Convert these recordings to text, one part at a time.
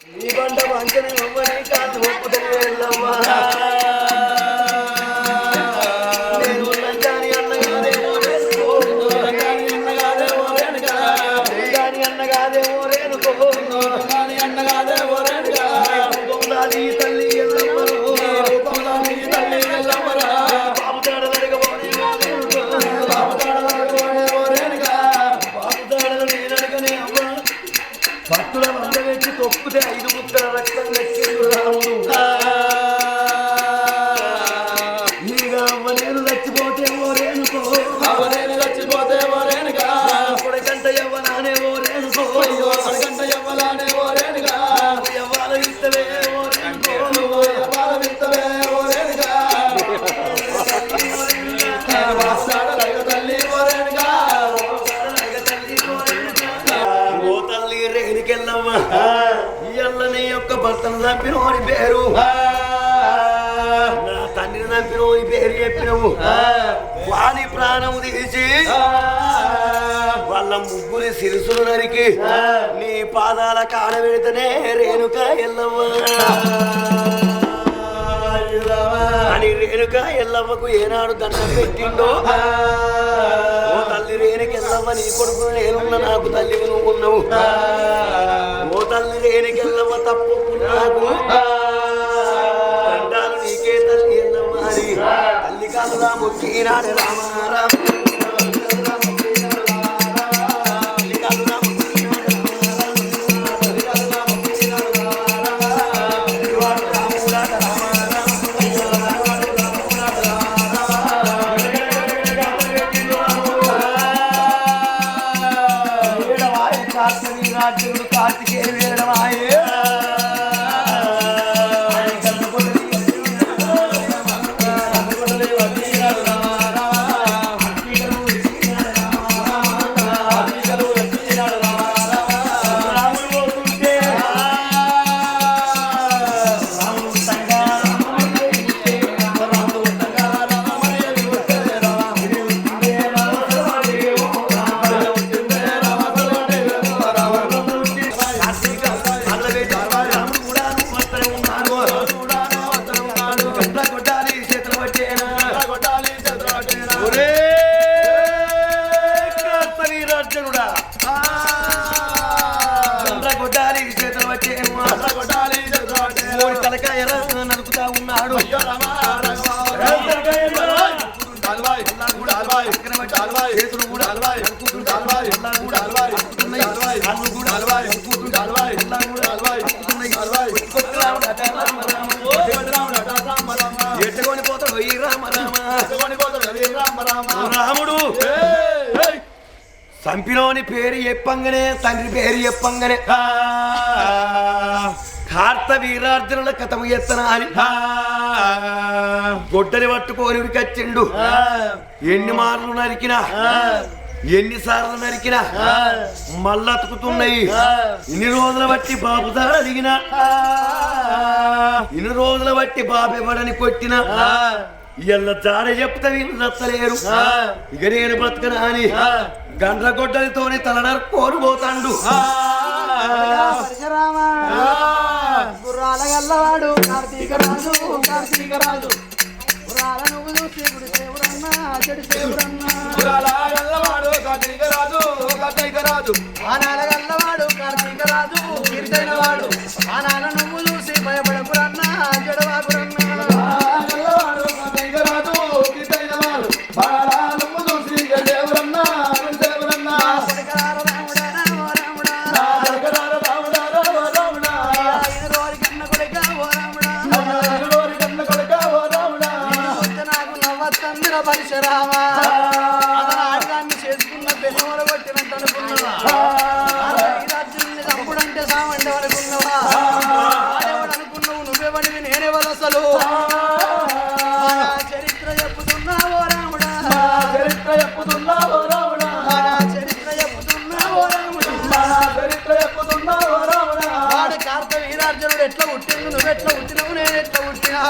ఈ పంట మంచని అమ్మని కాదు ఒప్పుదని వెళ్ళమ్మా నేను లంచాని అన్నగాదేమో అన్నగాదేమో రేనుకో అన్నగాదేమో రేనుగా రూపంలాది తల్లి ఎల్లమ్మరు రూపంలాది తల్లి ఎల్లమ్మరా బాబు తాడదడిగ భక్తుల వంద పెట్టి తొక్కుతే 5 ముక్కల రక్తం లెక్కిండు రాముడు ఇక అవ్వ నేను చచ్చిపోతే ఓరేనుకో అవనేను చచ్చిపోతే ఓరేనుగా కొడకంట ఎవ్వలానే ఓరేనుకో కొడకంట ఎవ్వలానే ఓరేనుగా ఎవ్వాల విత్తవే ఓరేనుకో ఎవ్వాల విత్తవే ఓరేనుగా తల్లి ఓరేనుగా ఓ తల్లి రేణుకెళ్ళమ్మా ఇయ్యల్లని యొక్క భర్తను చంపినోని పేరు నా తండ్రిని చంపినోని పేరు చెప్పినవు వాని ప్రాణము తీసి వాళ్ళ ముగ్గురి శిరసులు నరికి నీ పాదాల కాడ పెడితేనే రేణుక ఎల్లమ్మా అని రేణుక ఎల్లమ్మకు ఏనాడు దండం పెట్టిండో ఓ తల్లి రేణుకెళ్ళమ్మ నీ కొడుకు నేనున్న నాకు తల్లి నువ్వు ఉన్నావు ఓ తల్లి రేణుకెళ్ళమ్మ తప్పు నాకు దండాలు నీకే తల్లి ఎల్లమ్మ అని తల్లి కాదురా మొక్కినాడు రామారామ కార్తికేయ వేడమాయే నలుపుతా ఉన్నాడు చేతులు కూడా ఎట్టుకొని పోతాడు ఈ రాముడు సంపిలోని పేరు చెప్పంగానే తండ్రి పేరు చెప్పంగానే కార్త వీరార్జునుల కథము ఎత్తన అని గొడ్డలి పట్టుకొని ఉరికొచ్చిండు ఎన్ని మార్లు నరికినా ఎన్నిసార్లు నరికినా మళ్ళతుకుతున్నాయి ఇన్ని రోజుల బట్టి బాబు దాడ అడిగినా ఇన్ని రోజుల బట్టి బాబు ఎవడని కొట్టినా ఇళ్ళ జాడ చెప్తే వీళ్ళు నచ్చలేరు ఇక నేను బ్రతకనా అని గండ్ల గొడ్డలితోని తల నరుక్కోని పోతాండు గుర్రాల గల్లవాడు కార్తీక రాజు గుర్రాల నువ్వు చూసి గుడి దేవురన్నా చెడు దేవురన్నా గుర్రాల గల్లవాడు కార్తీక రాజు ఆనాల గల్లవాడు కార్తీక రాజు కీర్తైన వాడు ఆనాల నువ్వు చూసి భయపడకురన్నా జడవాకురన్నా గల్లవాడు కార్తీక రాజు కీర్తైన వాడు బాల నువ్వు చూసి దేవురన్నా దేవురన్నా పరిశరామా అతను ఆడదాన్ని చేసుకున్న బెల్లవర కొట్టినట్టు అనుకున్నావా రాజ్యాన్ని తప్పుడంటే సామంటే అనుకున్నావా ఆడేవాడు అనుకున్నావు నువ్వెవడివి నేనేవాడు అసలు చరిత్ర చెప్పుతున్నావో రాముడా చరిత్ర చెప్పుతున్నావో రాముడా చరిత్ర చెప్పుతున్నావో రాముడా చరిత్ర చెప్పుతున్నావో రాముడా వాడు కార్త వీరార్జునుడు ఎట్లా పుట్టిండు నువ్వెట్లా పుట్టినవు నేను ఎట్లా పుట్టినా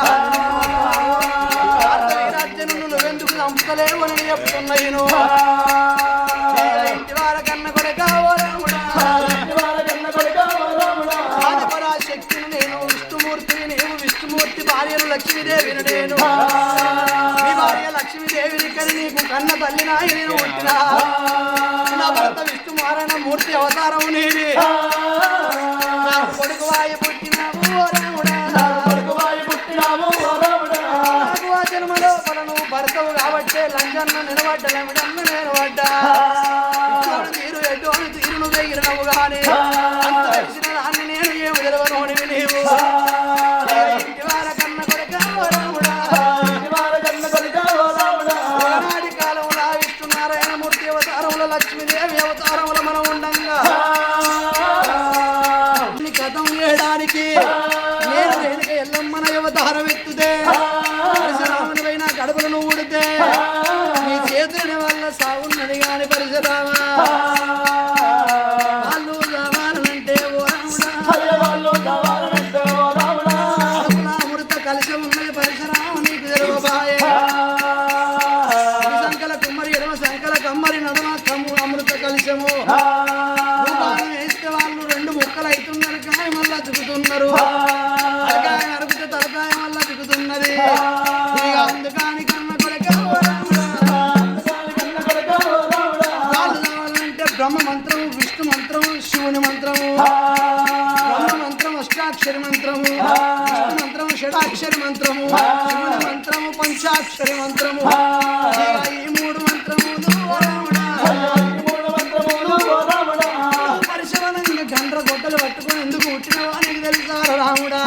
నువ్వెందుకు చంపుతలేవని చెప్తున్నాయి ఇంటి వార కన్న కొడుక ఓ రాముడా లక్ష్మీదేవిని నేను మీ భార్య లక్ష్మీదేవిని కని నీకు కన్న తల్లి నాయి నేను పుట్టినా నా భర్త విష్ణు నారాయణ మూర్తి అవతారం నీది నాకు కొడుకు వాయి పుట్టినావు ఓ రాముడా నాకు ఆ జన్మలో పలను భర్తవు కాబట్టే లంజన్న నిలబడ్డలమిడన్న నేను పడ్డా తీరు ఎడ్డోని తీరును వెయ్యినవు గాని అంత తెలిసిన దాన్ని నేను ఏమి తెలవనోనివి నీవు ఇంటి వార కన్న కొడుక ఓ రాముడా ఒకనాటి కాలంలో విష్ణు నారాయణ మూర్తి అవతారంలో లక్ష్మీదేవి అవతారంలో మనం ఉండంగా కథం చేయడానికి నేను వెనుక ఎల్లమ్మన అవతారం ఎత్తుతే పరశురాముని పైన కడుపులను ఊడితే నీ చేతులని వల్ల సాగున్నది కాని పరశురామా వాళ్ళు కావాలంటే ఓ రాముడా అమృత కలిసి ఉన్నది పరశురాము నీకు తెలవబాయే సంకల కుమ్మరి ఎడమ సంకల కమ్మరి నడుమ అమృత కలిసము వేస్తే వాళ్ళు రెండు ముక్కలు అవుతున్నారు కాయ మళ్ళా దిగుతున్నారు తలకాయ నరికితే తలకాయ మళ్ళా దిగుతున్నది ఇక అందుకని కన్న కొడుక వాళ్ళు కావాలంటే బ్రహ్మ మంత్రము విష్ణు మంత్రము శివుని మంత్రము బ్రహ్మ మంత్రం అష్టాక్షరి మంత్రము విష్ణు మంత్రము షడాక్షరి మంత్రము శివుని మంత్రము పంచాక్షరి మంత్రము ఈ మూడు మంత్రములు పరిశవనంగా గండ్ర గొడ్డలు పట్టుకొని ఎందుకు పుట్టినవా నీకు తెలుసారా రాముడా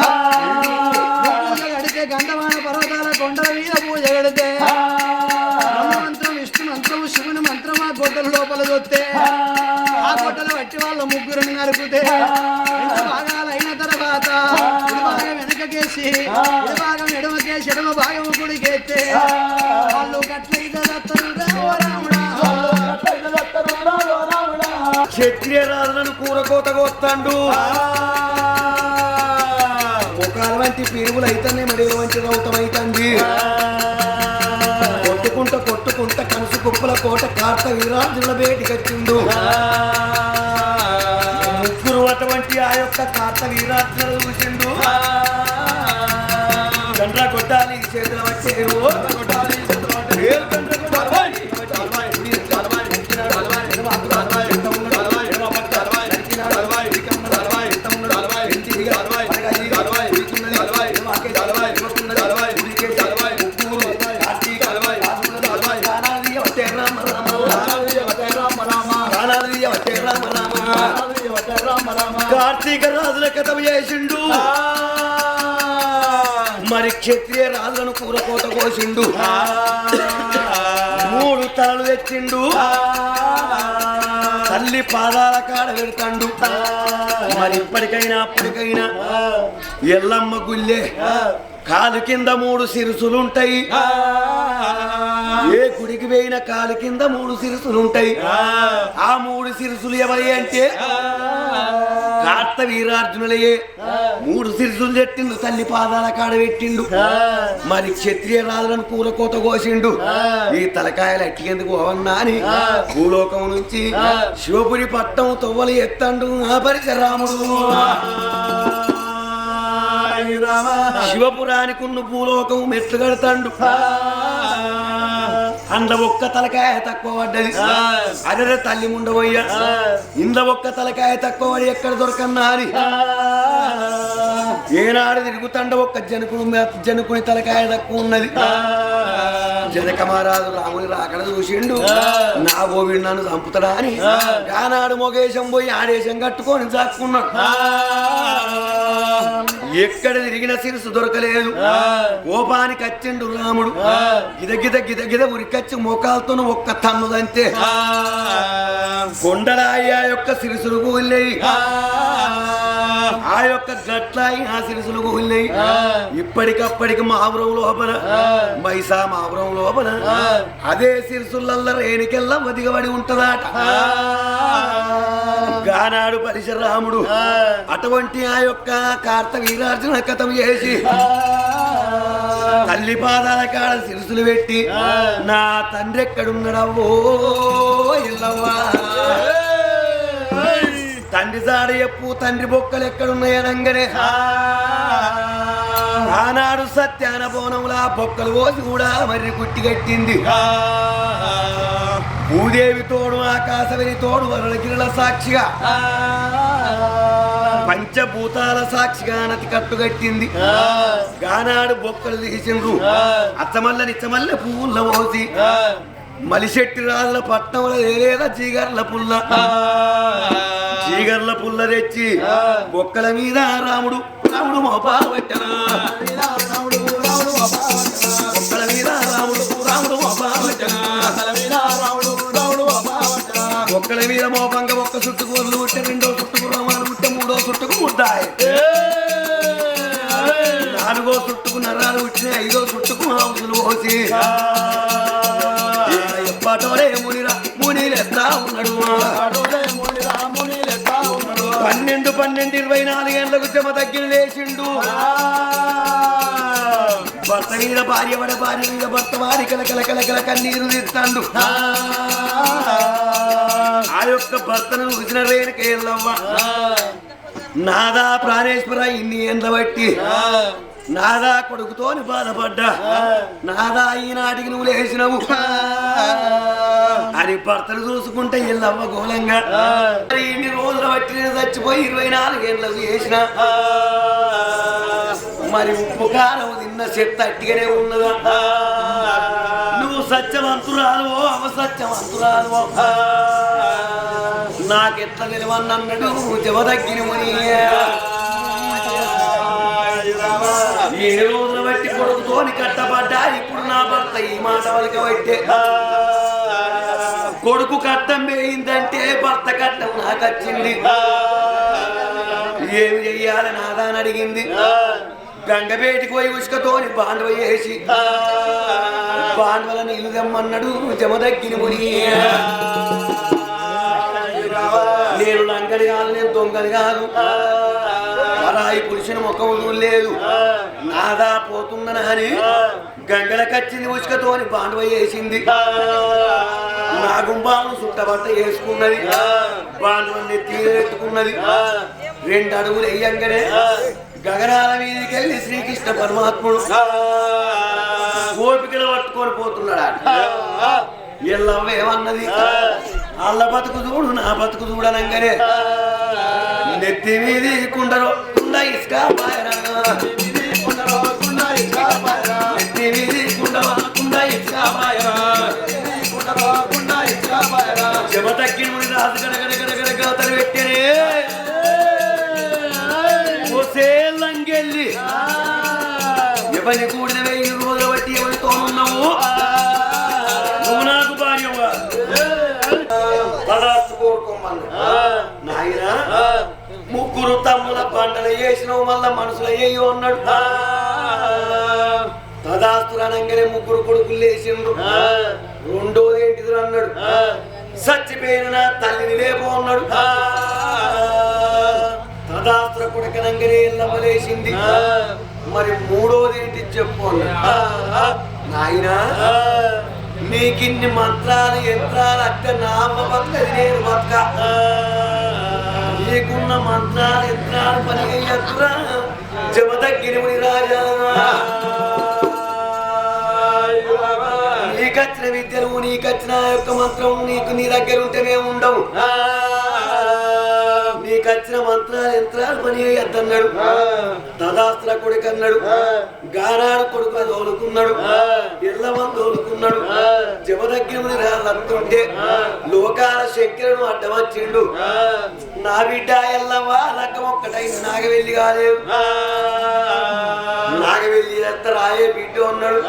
పూజ గడితే గంధమాన పర్వతాల కొండల మీద పూజ గడితే బ్రహ్మ మంత్రం విష్ణు మంత్రము శివుని మంత్రం ఆ గొడ్డలు లోపల చూస్తే ఆ గొడ్డలు పట్టి వాళ్ళ ముగ్గురిని నరుకుతే రెండు భాగాలు అయిన తర్వాత ఇది భాగం వెనకకేసి ఇది భాగం ఎడమకేసి ఎడమ భాగం గుడికెత్తే వాళ్ళు గట్లయితే రాముడా క్షత్రియ రాజులను కూరకోత కోస్తాండు ముఖాల వంటి పిరుగులు అయితేనే మడిల వంటి రౌతమైతుంది కొట్టుకుంట కనుసు కుప్పల కోట కార్త వీరార్జునుల బేటికొచ్చిండు ముగ్గురు అటువంటి ఆ యొక్క కార్త వీరార్జునులు చూసిండు గండ్ర కొట్టాలి చేతుల వచ్చేరు కార్తీక రాజుల కథ చేసిండు మరి క్షత్రియ రాజులను కూరకోత కోసిండు మూడు తలలు తెచ్చిండు తల్లి పాదాల కాడ పెడతాండు మరి ఇప్పటికైనా అప్పటికైనా ఎల్లమ్మ గుళ్ళే కాలు కింద మూడు సిరుసులుంటాయి ఏ గుడికి పోయిన కాలు కింద మూడు సిరుసులుంటాయి ఆ మూడు సిరుసులు ఎవరి అంటే కార్త వీరార్జునులయే మూడు సిరుసులు చెట్టిండు తల్లి పాదాల కాడ పెట్టిండు మరి క్షత్రియ రాజులను కూరకోత కోసిండు ఈ తలకాయలు ఎట్టికెందుకు పోవన్నా అని భూలోకం నుంచి శివపురి పట్టం తొవ్వలు ఎత్తండు ఆ పరిశరాముడు శివపురానికి ఉన్న భూలోకం మెట్లు కడతాండు అంద ఒక్క తలకాయ తక్కువ పడ్డది అదే తల్లి ముండబోయ్యా ఇంద ఒక్క తలకాయ తక్కువ పడి ఎక్కడ దొరకన్నా అని ఏనాడు తిరుగుతండ ఒక్క జనకుని తలకాయ తక్కువ ఉన్నది జనక మహారాజు రాముని రాకడ చూసిండు నా ఓవిడు నన్ను చంపుతాడా అని ఆనాడు మొగేశం పోయి ఆడేశం కట్టుకొని చాక్కున్నాడు ఎక్కడ తిరిగిన శిరసు దొరకలేదు కోపానికి వచ్చిండు రాముడు గిద ఉరికచ్చి మోకాలతో ఒక్క తన్నుదంతే కొండలాయి ఆ యొక్క శిరసులు కూలినాయి ఆ యొక్క గట్లాయి ఆ శిరసులు కూలినాయి ఇప్పటికప్పటికి మాపురం లోపల మైసా మాపురం లోపల అదే శిరసులల్ల రేణికెల్లా దిగబడి ఉంటదాట గానాడు పరిశరాముడు అటువంటి ఆ యొక్క కార్త వీరార్జున కథం చేసి తల్లి పాదాల కాడ శిరసులు పెట్టి నా తండ్రి ఎక్కడున్నాడవో ఎల్లవ్వా తండ్రి జాడ చెప్పు తండ్రి బొక్కలు ఎక్కడున్నాయనంగానే ఆనాడు సత్యాన బోనంలా బొక్కలు పోసి కూడా మర్రి కుట్టి కట్టింది భూదేవి తోడు ఆకాశవరి తోడు వరలగిరిల సాక్షిగా పంచభూతాల సాక్షిగా నతి కట్టుగట్టింది గానాడు బొక్కలు తీసిండ్రు అచ్చమల్ల నిచ్చమల్ల పువ్వుల పోసి మలిశెట్టి రాళ్ళ పట్టణంలో లేదా చీగర్ల పుల్ల తెచ్చి బొక్కల మీద రాముడు మోపావట్టనా బొక్కల మీద రాముడు మోపావట్టనా ఒక్కల మీద మోపంగా ఒక్క చుట్టుకు వదులు పుట్టే రెండో చుట్టుకు రోమాలు పుట్టే మూడో చుట్టుకు ముద్దాయి నాలుగో చుట్టుకు నరాలు పుట్టిన ఐదో చుట్టుకు హౌసులు పోసి పటోలే మునిలెత్తా ఉన్నాడు 12-24 గంటలకు చెమ తగ్గిన లేచిండు భర్త మీద భార్య మీద భర్త వారి కలకల కన్నీరు తీస్తాడు ఆ యొక్క భర్తను చూసిన రేణుకేళ్ళవ్వ నాదా ప్రాణేశ్వర ఇన్ని ఎండ్ల బట్టి నాదా కొడుకుతోని బాధపడ్డా నాదా ఈనాటికి నువ్వు లేచినవు అని భర్తను చూసుకుంటే ఎల్లవ్వ గోలంగా ఇన్ని రోజుల బట్టి నేను చచ్చిపోయి 24 గంటలకు చేసిన మరి ఉప్పు కారం తిన్న చెత్త అట్టిగానే ఉన్నదా నువ్వు సత్యవంతురాలువో అవసత్యవంతురాలువో నాకెట్లా తెలివన్నన్నాడు జవదగ్గిని ముని ఏ రోజుల బట్టి కొడుకుతోని కట్టబడ్డా ఇప్పుడు నా భర్త ఈ మాట వలక బట్టే కొడుకు కట్టం వేయిందంటే భర్త కట్టం నాకు వచ్చింది ఏమి చెయ్యాలి నాదాని అడిగింది గంగబేటికి పోయి ఉసుకతోని బాండవ వేసి బాండవల నీళ్లు తెమ్మన్నాడు జమదగ్గిని ముని నేను లంగని కాదు నేను దొంగని కాదు పరాయి పురుషుని ముఖం లేదు నాదా పోతుందని గంగల కచ్చింది ఉసుకతోని బాండవ వేసింది నా గుంబాను చుట్టబట్ట వేసుకున్నది బాండవని తీరెత్తుకున్నది 2 అడుగులు వేయంగానే గగనాల మీదకి వెళ్ళి శ్రీకృష్ణ పరమాత్ముడు గోపికలు పట్టుకొని పోతున్నాడు ఎల్లమ్మ ఏమన్నది అల్ల బతుకు చూడు నా బతుకు చూడనంగానే నెత్తి మీది కుండ ఇసుక నెత్తి మీది కుండ ఇసుక చెమ తగ్గిన రాజు గడగడగడగడ గతలు పెట్టనే లంగెళ్ళి ఎవరిని కూడిన 1000 రోజుల బట్టి ఎవరితో ఉన్నావు నువ్వు నాకు భార్యవా నాయన 3 తమ్ముల పంటలు వేసినవు మళ్ళా మనసులో వేయు అన్నాడు తదాస్తురానంగానే 3 కొడుకులు వేసిండ్రు రెండోది ఏంటిది అన్నాడు చచ్చిపోయిన నా తల్లిని లేపు అన్నాడు తదాస్త్ర కొడుకనంగానే ఎల్లవలేసింది మరి మూడోది ఏంటి చెప్పు నాయనా నీకిన్ని మంత్రాలు యంత్రాలు అక్క నామ బతుకది నేను బతుక నీకున్న మంత్రాలు యంత్రాలు పని అయ్యత్తురా జమదగ్గిని రాజా నీకచ్చిన విద్యలు నీకచ్చిన యొక్క మంత్రం నీకు నీ దగ్గర ఉంటే మేము ఉండవు నీకచ్చిన మంత్రాలు యంత్రాలు పని అయ్యద్దన్నాడు తదాస్త్ర కొడుకు అన్నాడు గానాడు కొడుకు తోలుకున్నాడు ఎల్లమని తోలుకున్నాడు జమదగ్గిని రాళ్ళంతుంటే లోకాల శంకరుడు అడ్డమచ్చిండు నా బిడ్డ ఎల్లవ్వ లగ్గం ఒక్కటైంది నాగవెల్లి కాలేదు నాగవెల్లి రాయే బిడ్డ అన్నాడు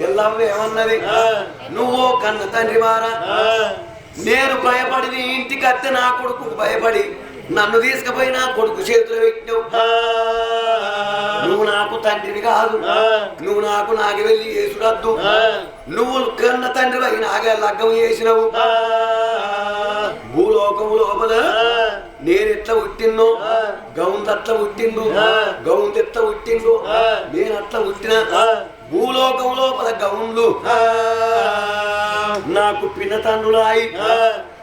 ఎల్లవ్వ ఏమన్నది నువ్వు కన్న తండ్రి వారా నేను భయపడి నీ ఇంటికి అత్తే నా కొడుకు భయపడి నన్ను తీసుకుపోయి నా కొడుకు చేతిలో పెట్టినావు నువ్వు నాకు తండ్రివి కాదు నువ్వు నాకు నాగవెల్లి చేసుడద్దు నువ్వు కన్న తండ్రి అయి నాగే లగ్గం చేసినవు భూలోకము లోపల నేనెట్లా పుట్టిందో గౌంది అట్లా పుట్టిండు గౌంది ఎట్లా పుట్టిండు నేను అట్లా పుట్టిన భూలోకం లోపల గౌండ్లు నాకు పిన్న తండ్రులాయి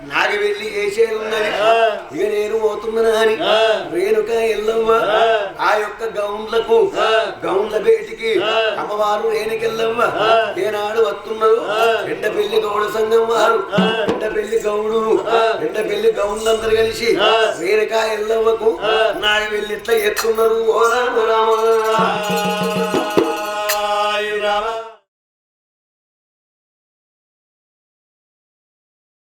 నాకు వెళ్ళి వేసేది ఉన్నది ఇక నేను పోతున్నా అని రేణుక ఎల్లమ్మ ఆ యొక్క గౌండ్ల బేటికి అమ్మవారు రేణుకెళ్ళమ్మ ఏనాడు వస్తున్నారు ఎండపల్లి గౌడ సంఘం వారు ఎండపల్లి గౌండ్లందరూ కలిసి రేణుక ఎల్లమ్మకు నాకు వెళ్ళి ఇట్లా ఎత్తున్నారు ఓ రామ రామ